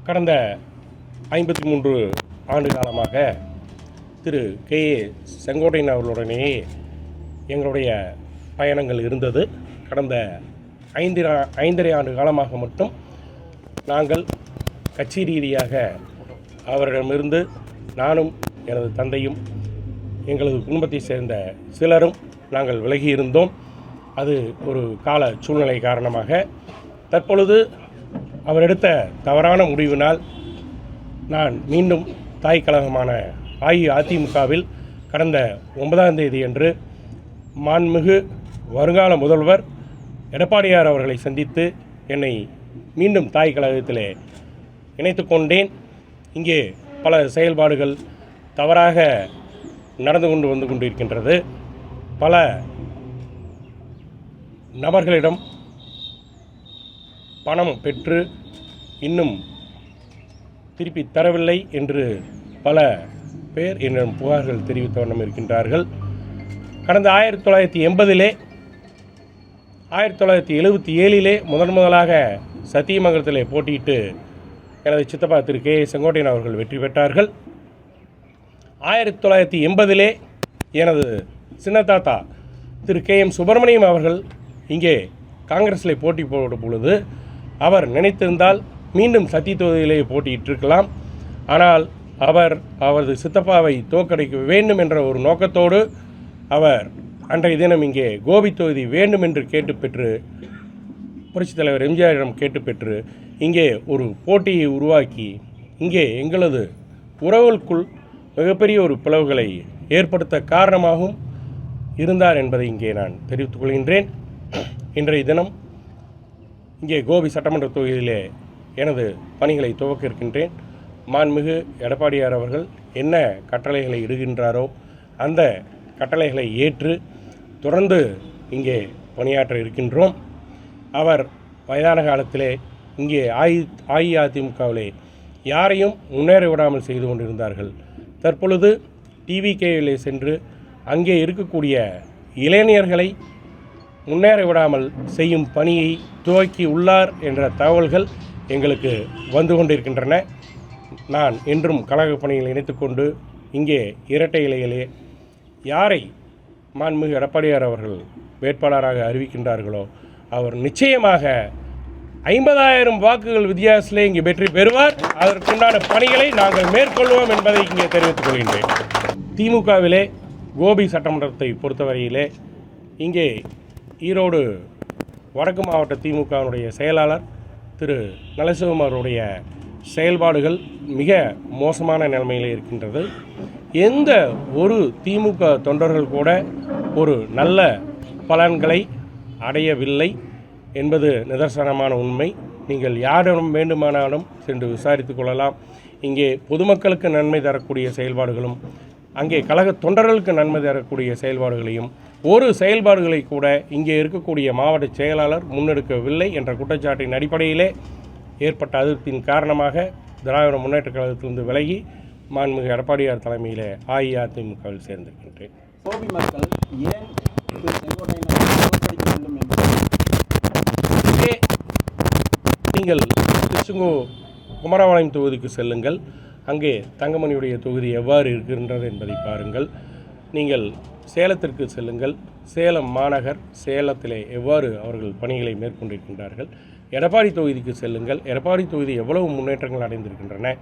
கடந்த 53 ஆண்டு காலமாக திரு கே ஏ செங்கோட்டையன் அவர்களுடனேயே எங்களுடைய பயணங்கள் இருந்தது. கடந்த 5.5 ஆண்டு காலமாக மட்டும் நாங்கள் கட்சி ரீதியாக அவரிடமிருந்து நானும் எனது தந்தையும் எங்களது குடும்பத்தை சேர்ந்த சிலரும் நாங்கள் விலகி இருந்தோம். அது ஒரு கால சூழ்நிலை காரணமாக தற்பொழுது அவர் எடுத்த தவறான முடிவினால் நான் மீண்டும் தாய் கழகமான அஇஅதிமுகவில் கடந்த 9ஆம் தேதி அன்று மாண்புமிகு வருங்கால முதல்வர் எடப்பாடியார் அவர்களை சந்தித்து என்னை மீண்டும் தாய் கழகத்திலே இணைத்து கொண்டேன். இங்கே பல செயல்பாடுகள் தவறாக நடந்து வந்து கொண்டிருக்கின்றது. பல நபர்களிடம் பணம் பெற்று இன்னும் திருப்பி தரவில்லை என்று பல பேர் என்னிடம் புகார்கள் தெரிவித்த வண்ணம் இருக்கின்றார்கள். கடந்த 1980 1977 முதலாக சத்தியமங்கலத்திலே போட்டியிட்டு எனது சித்தப்பா திரு கே செங்கோட்டையன் அவர்கள் வெற்றி பெற்றார்கள். 1980 எனது சின்னத்தாத்தா திரு கே எம் சுப்பிரமணியம் அவர்கள் இங்கே காங்கிரஸில் போட்டி போடும் பொழுது அவர் நினைத்திருந்தால் மீண்டும் சத்தி தொகுதியிலே போட்டியிட்டிருக்கலாம். ஆனால் அவர் அவரது சித்தப்பாவை தோற்கடிக்க வேண்டும் என்ற ஒரு நோக்கத்தோடு அவர் அன்றைய தினம் இங்கே கோபி தொகுதி வேண்டும் என்று கேட்டு பெற்று புரட்சித் தலைவர் எம்ஜிஆரிடம் கேட்டு பெற்று இங்கே ஒரு போட்டியை உருவாக்கி இங்கே எங்களது உறவுகளுக்குள் மிகப்பெரிய ஒரு பிளவுகளை ஏற்படுத்த காரணமாகவும் இருந்தார் என்பதை இங்கே நான் தெரிவித்துக் கொள்கின்றேன். இன்றைய தினம் இங்கே கோபி சட்டமன்ற தொகுதியிலே எனது பணிகளை துவக்க இருக்கின்றேன். மாண்புமிகு எடப்பாடியார் அவர்கள் என்ன கட்டளைகளை இடுகின்றாரோ அந்த கட்டளைகளை ஏற்று தொடர்ந்து இங்கே பணியாற்ற இருக்கின்றோம். அவர் வயதான காலத்திலே இங்கே அஇஅதிமுகவிலே யாரையும் முன்னேற விடாமல் செய்து கொண்டிருந்தார்கள். தற்பொழுது டிவிகேவிலே சென்று அங்கே இருக்கக்கூடிய இளைஞர்களை முன்னேற விடாமல் செய்யும் பணியை துவக்கி உள்ளார் என்ற தகவல்கள் எங்களுக்கு வந்து கொண்டிருக்கின்றன. நான் என்றும் கழக பணியில் இணைத்துக்கொண்டு இங்கே இரட்டை இலையிலே யாரை மாண்புமிகு எடப்பாடியார் அவர்கள் வேட்பாளராக அறிவிக்கின்றார்களோ அவர் நிச்சயமாக 50,000 வாக்குகள் வித்தியாசத்திலே இங்கே வெற்றி பெறுவார். அதற்குண்டான பணிகளை நாங்கள் மேற்கொள்வோம் என்பதை இங்கே தெரிவித்துக் கொள்கின்றேன். திமுகவிலே கோபி சட்டமன்றத்தை பொறுத்தவரையிலே இங்கே ஈரோடு வடக்கு மாவட்ட திமுகவினுடைய செயலாளர் திரு நலசிவம் அவருடைய செயல்பாடுகள் மிக மோசமான நிலைமையில் இருக்கின்றது. எந்த ஒரு திமுக தொண்டர்கள் கூட ஒரு நல்ல பலன்களை அடையவில்லை என்பது நிதர்சனமான உண்மை. நீங்கள் யாரிடம் வேண்டுமானாலும் சென்று விசாரித்து கொள்ளலாம். இங்கே பொதுமக்களுக்கு நன்மை தரக்கூடிய செயல்பாடுகளும் அங்கே கழக தொண்டர்களுக்கு நன்மை தரக்கூடிய செயல்பாடுகளையும் ஒரு செயல்பாடுகளை கூட இங்கே இருக்கக்கூடிய மாவட்ட செயலாளர் முன்னெடுக்கவில்லை என்ற குற்றச்சாட்டின் அடிப்படையிலே ஏற்பட்ட அதிருப்தியின் காரணமாக திராவிட முன்னேற்றக் கழகத்திலிருந்து விலகி மாண்புமிகு எடப்பாடியார் தலைமையிலே அஇஅதிமுகவில் சேர்ந்திருக்கின்றேன். கோபி மக்கள் ஏன் தோற்கடிக்க வேண்டும் என்று நீங்கள் திருச்செங்கோ குமரபாளையம் தொகுதிக்கு செல்லுங்கள். அங்கே தங்கமணியுடைய தொகுதி எவ்வாறு இருக்கின்றது என்பதை பாருங்கள். நீங்கள் சேலத்திற்கு செல்லுங்கள். சேலம் மாநகர் சேலத்திலே எவ்வாறு அவர்கள் பணிகளை மேற்கொண்டிருக்கின்றார்கள். எடப்பாடி தொகுதிக்கு செல்லுங்கள். எடப்பாடி தொகுதி எவ்வளவு முன்னேற்றங்கள் அடைந்திருக்கின்றன.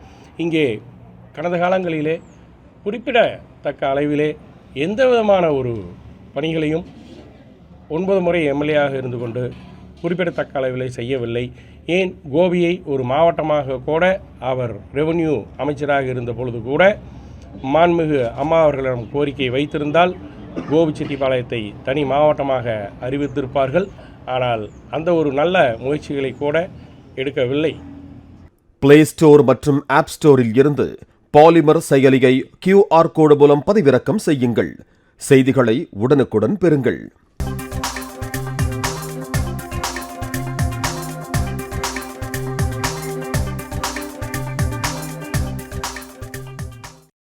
இங்கே கடந்த காலங்களிலே குறிப்பிடத்தக்க அளவிலே எந்த விதமான ஒரு பணிகளையும் 9 முறை எம்எல்ஏயாக இருந்து கொண்டு குறிப்பிடத்தக்க அளவிலே செய்யவில்லை. ஏன் கோபியை ஒரு மாவட்டமாக கூட அவர் ரெவென்யூ அமைச்சராக இருந்த பொழுது கூட மாண்புமிகு அம்மா அவர்களிடம் கோரிக்கை வைத்திருந்தால் கோபிச்செட்டிப்பாளையத்தை தனி மாவட்டமாக அறிவித்திருப்பார்கள். ஆனால் அந்த ஒரு நல்ல முயற்சிகளை கூட எடுக்கவில்லை. பிளே ஸ்டோர் மற்றும் ஆப் ஸ்டோரில் இருந்து பாலிமர் செயலியை QR கோடு மூலம் பதிவிறக்கம் செய்யுங்கள். செய்திகளை உடனுக்குடன் பெறுங்கள்.